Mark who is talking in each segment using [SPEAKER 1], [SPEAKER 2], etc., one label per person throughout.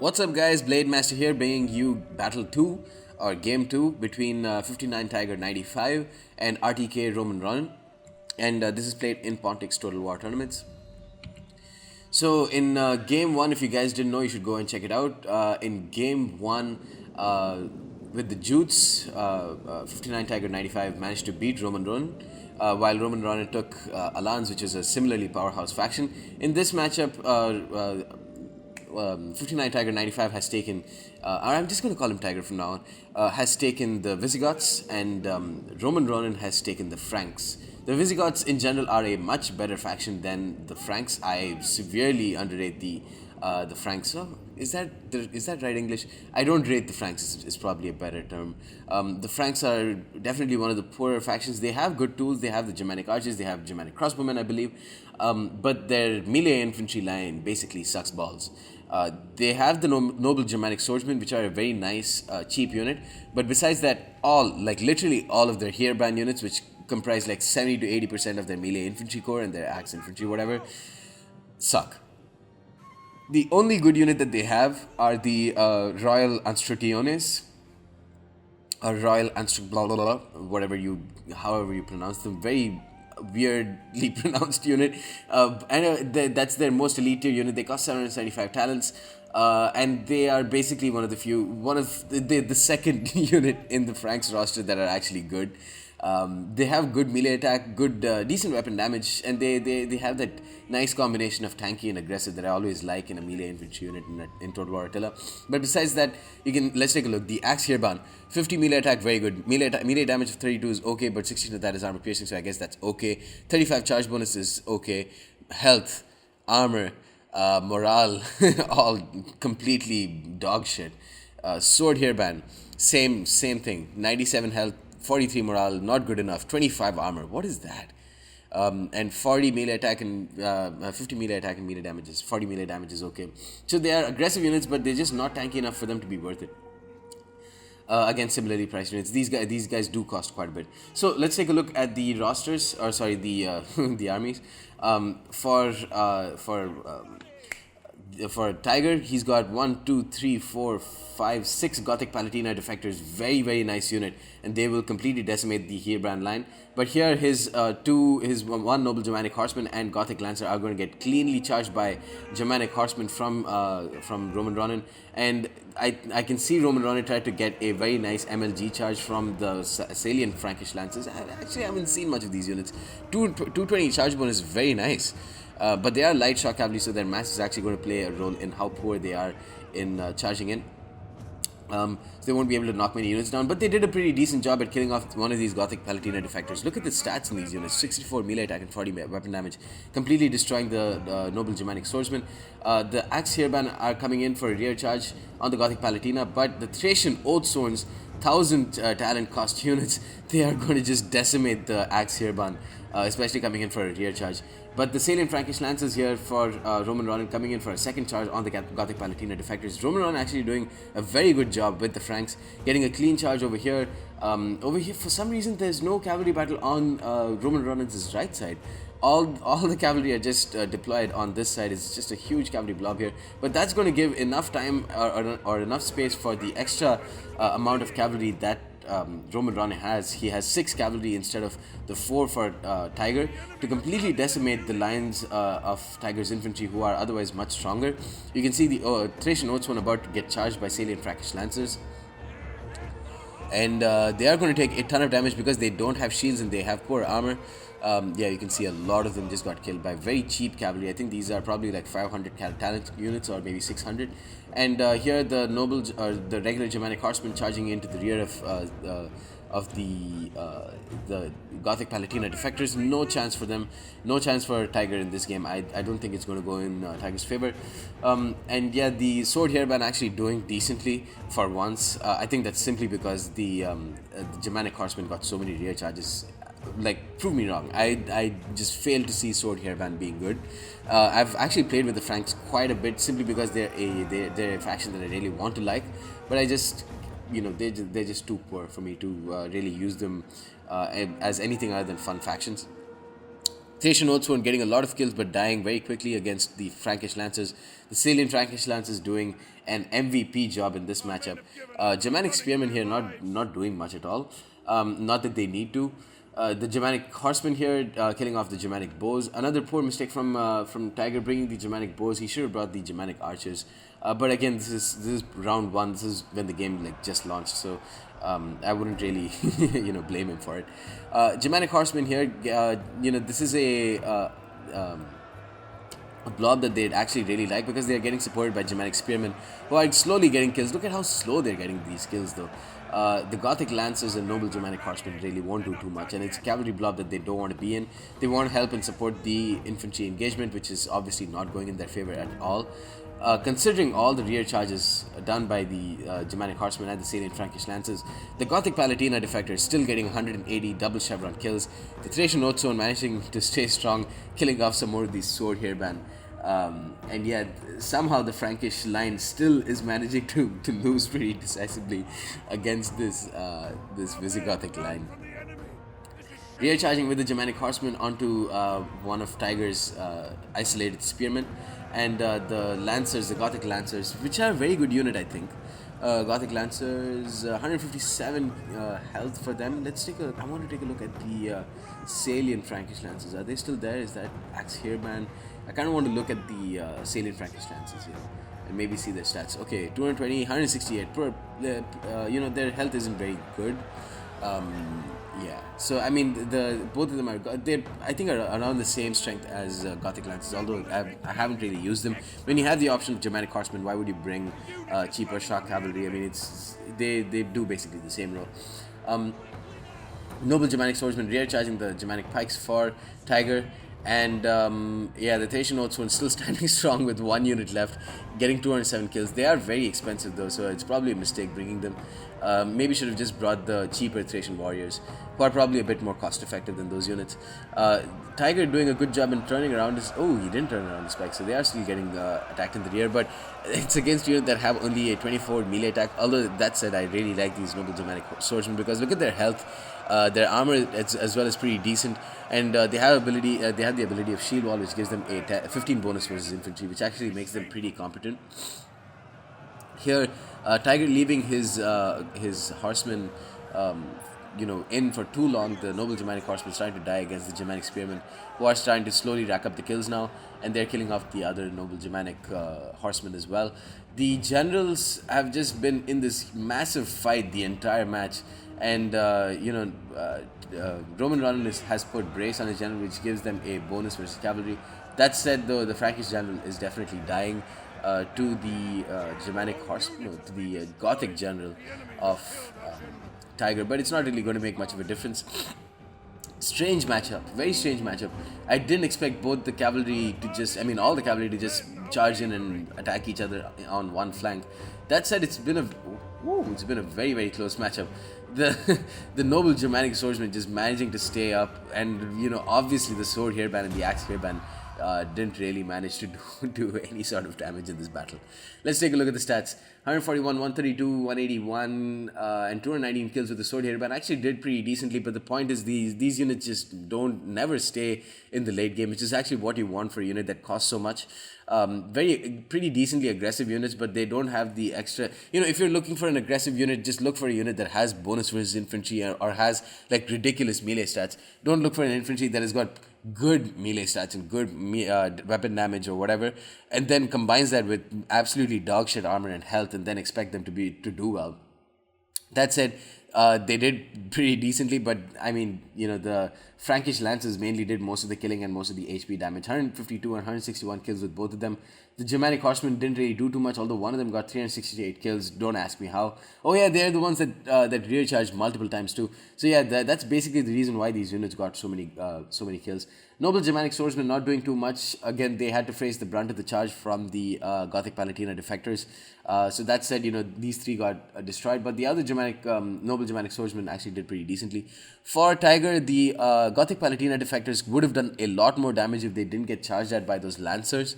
[SPEAKER 1] What's up guys, Blade Master here bringing you Battle 2 or Game 2 between 59tiger95 and RTK RomanRonin, and this is played in Pontic's Total War tournaments. So in Game 1, if you guys didn't know, you should go and check it out. In Game 1 with the Jutes, 59tiger95 managed to beat RomanRonin, while RomanRonin took Alans, which is a similarly powerhouse faction. In this matchup, 59tiger95 has taken, I'm just going to call him Tiger from now on, has taken the Visigoths, and RomanRonin has taken the Franks. The Visigoths in general are a much better faction than the Franks. I severely underrate the Franks. Oh, is that right English? I don't rate the Franks, is probably a better term. The Franks are definitely one of the poorer factions. They have good tools. They have the Germanic archers. They have Germanic crossbowmen, I believe. But their melee infantry line basically sucks balls. They have the noble Germanic swordsmen, which are a very nice, cheap unit. But besides that, literally all of their Heerbrand units, which comprise like 70 to 80% of their melee infantry corps and their axe infantry, whatever, suck. The only good unit that they have are the Royal Anstrutiones, or Royal Anstruk blah blah blah, however you pronounce them. Very weirdly pronounced unit. That's their most elite tier unit. They cost 775 talents. And they are basically one of the second unit in the Franks roster that are actually good. They have good melee attack, good decent weapon damage, and they have that nice combination of tanky and aggressive that I always like in a melee infantry unit in Total War Attila. But besides that, let's take a look. The Axe Heerbrand, 50 melee attack, very good. Melee damage of 32 is okay, but 16 of that is armor piercing, so I guess that's okay. 35 charge bonus is okay. Health, armor, morale, all completely dog shit. Sword Heerbrand, same thing. 97 health, 43 morale, not good enough. 25 armor, what is that? And 40 melee attack and 50 melee attack and melee damages. 40 melee damage is okay. So they are aggressive units, but they're just not tanky enough for them to be worth it. Again, similarly priced units. These guys do cost quite a bit. So let's take a look at the rosters, or sorry, the the armies. For Tiger, he's got 1, 2, 3, 4, 5, 6 Gothic Palatina defectors. Very, very nice unit, and they will completely decimate the Heerbrand line. But here, his one Noble Germanic Horseman and Gothic Lancer are going to get cleanly charged by Germanic Horsemen from RomanRonin, and I can see RomanRonin try to get a very nice MLG charge from the salient Frankish Lancers. I haven't seen much of these units. 220 charge bonus is very nice. But they are light shock cavalry, so their mass is actually going to play a role in how poor they are in charging in. So they won't be able to knock many units down, but they did a pretty decent job at killing off one of these Gothic Palatina defectors. Look at the stats in these units: 64 melee attack and 40 weapon damage, completely destroying the Noble Germanic Swordsman. The Axe Heerbrand are coming in for a rear charge on the Gothic Palatina, but the Thracian Oathsworns, 1000 talent cost units, they are going to just decimate the Axe Heerbrand, especially coming in for a rear charge. But the salient Frankish Lancers here for RomanRonin coming in for a second charge on the Gothic Palatina defectors. RomanRonin actually doing a very good job with the Franks, getting a clean charge over here. Over here, for some reason, there's no cavalry battle on RomanRonin's right side. All the cavalry are just deployed on this side. It's just a huge cavalry blob here, but that's going to give enough time or enough space for the extra amount of cavalry that RomanRonin has. He has 6 cavalry instead of the 4 for Tiger to completely decimate the lines of Tiger's infantry, who are otherwise much stronger. You can see the Thracian Oathsworn about to get charged by salient Frankish Lancers, and they are going to take a ton of damage because they don't have shields and they have poor armor. Yeah, you can see a lot of them just got killed by very cheap cavalry. I think these are probably like 500 talent units or maybe 600. And here the nobles, or the regular Germanic horsemen, charging into the rear of the Gothic Palatina defectors. No chance for them. No chance for Tiger in this game. I don't think it's going to go in Tiger's favor. And yeah, the Sword Heerbrand actually doing decently for once. I think that's simply because the Germanic horsemen got so many rear charges. Like, prove me wrong. I just fail to see Sword Heerbrand being good. I've actually played with the Franks quite a bit simply because they're a faction that I really want to like, but I just, they're just too poor for me to really use them as anything other than fun factions. Thracian Oathsworn getting a lot of kills but dying very quickly against the Frankish Lancers. The Salian Frankish Lancers doing an MVP job in this matchup. Germanic Spearmen here not doing much at all. Not that they need to. The Germanic Horsemen here killing off the Germanic Bows. Another poor mistake from Tiger bringing the Germanic Bows. He should have brought the Germanic Archers. But again, this is round one. This is when the game like just launched. So I wouldn't really blame him for it. Germanic Horsemen here, this is a blob that they'd actually really like because they're getting supported by Germanic Spearmen who are slowly getting kills. Look at how slow they're getting these kills though. The Gothic Lancers and Noble Germanic Horsemen really won't do too much, and it's a cavalry blob that they don't want to be in. They want to help and support the infantry engagement, which is obviously not going in their favor at all. Considering all the rear charges done by the Germanic Horsemen and the Salian Frankish Lancers, the Gothic Palatina defector is still getting 180 double chevron kills. The Thracian Oathsworn managing to stay strong, killing off some more of these sword hairband. And yet, somehow the Frankish line still is managing to lose pretty decisively against this Visigothic line. Rear charging with the Germanic Horsemen onto one of Tiger's isolated spearmen, and the Lancers, the Gothic Lancers, which are a very good unit, I think. Gothic Lancers, 157 health for them. I want to take a look at the Salian Frankish Lancers. Are they still there? Is that Axe Hairband? I kind of want to look at the Salian Frankish Lancers here and maybe see their stats. Okay, 220, 168. Their health isn't very good. Yeah, so I mean, both of them are I think are around the same strength as Gothic Lancers. Although I haven't really used them. When you have the option of Germanic Horsemen, why would you bring cheaper shock cavalry? I mean, they do basically the same role. Noble Germanic Swordsmen rear charging the Germanic Pikes for Tiger. And the Thracian Oathsworn still standing strong with one unit left, getting 207 kills. They are very expensive though, so it's probably a mistake bringing them. Maybe should have just brought the cheaper Thracian warriors, who are probably a bit more cost effective than those units. Tiger doing a good job in turning around his... Oh, he didn't turn around his spike, so they are still getting attacked in the rear, but it's against units that have only a 24 melee attack. Although that said, I really like these Noble Germanic Swordsmen because look at their health. Their armor as well is pretty decent, and they have the ability of shield wall, which gives them a 15 bonus versus infantry, which actually makes them pretty competent. Here, Tiger leaving his horsemen in for too long. The Noble Germanic Horsemen starting to die against the Germanic Spearmen, who are starting to slowly rack up the kills now, and they're killing off the other Noble Germanic Horsemen as well. The generals have just been in this massive fight the entire match. And RomanRonin has put brace on his general, which gives them a bonus versus cavalry. That said, though, the Frankish general is definitely dying to the Germanic horse, to the Gothic general of Tiger. But it's not really going to make much of a difference. Strange matchup, very strange matchup. I didn't expect both the cavalry to all the cavalry to just charge in and attack each other on one flank. That said, it's been a very, very close matchup. The Noble Germanic Swordsmen just managing to stay up, and obviously the sword hairband and the axe hairband didn't really manage to do any sort of damage in this battle. Let's take a look at the stats. 141, 132, 181, and 219 kills with the sword hairband. Actually did pretty decently, but the point is these units just never stay in the late game, which is actually what you want for a unit that costs so much. Pretty decently aggressive units, but they don't have the extra. If you're looking for an aggressive unit, just look for a unit that has bonus versus infantry or has like ridiculous melee stats. Don't look for an infantry that has got good melee stats and good weapon damage or whatever, and then combines that with absolutely dog shit armor and health, and then expect them to do well. That said, they did pretty decently, but I mean, the Frankish Lancers mainly did most of the killing and most of the HP damage. 152 and 161 kills with both of them. The Germanic Horsemen didn't really do too much, although one of them got 368 kills. Don't ask me how. Oh yeah, they're the ones that rear charged multiple times too. So yeah, that's basically the reason why these units got so many kills. Noble Germanic Swordsmen not doing too much. Again, they had to face the brunt of the charge from the Gothic Palatina defectors. So that said, these three got destroyed, but the other Noble Germanic Swordsmen actually did pretty decently. For Tiger, the Gothic Palatina defectors would have done a lot more damage if they didn't get charged at by those Lancers.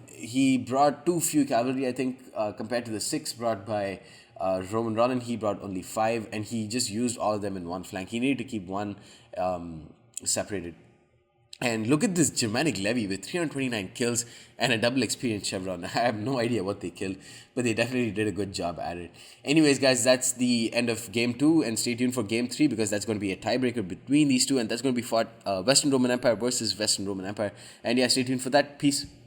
[SPEAKER 1] He brought too few cavalry, I think, compared to the 6 brought by RomanRonin. He brought only 5, and he just used all of them in one flank. He needed to keep one separated. And look at this Germanic levy with 329 kills and a double experience chevron. I have no idea what they killed, but they definitely did a good job at it. Anyways, guys, that's the end of game 2, and stay tuned for game 3 because that's going to be a tiebreaker between these two, and that's going to be fought Western Roman Empire versus Western Roman Empire. And yeah, stay tuned for that. Peace.